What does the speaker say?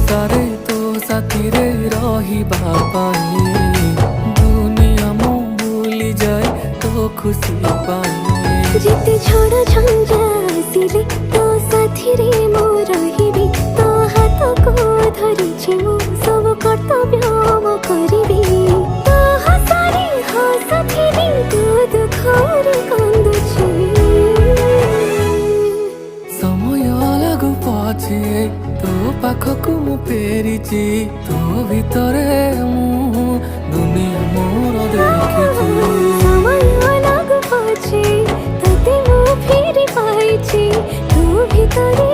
संसारे तो साथी रे रहिबा पाई दुनिया मु भूली जाए तो खुशी पाई जिते छोड़ झंझा आसिले तो साथी रे मो रहिबी तो हाथ को धरिछि मु सब कर्तव्य मो करिबी तो हसारे हसथिबी तू दुखरे कांदुछि समय लागू पछे तो पाखकु मु फेरिछि तो भितरे मु दुनिया मोर देखिछि समय लागू पछे तते मु फेरि पाइछि तू भितरे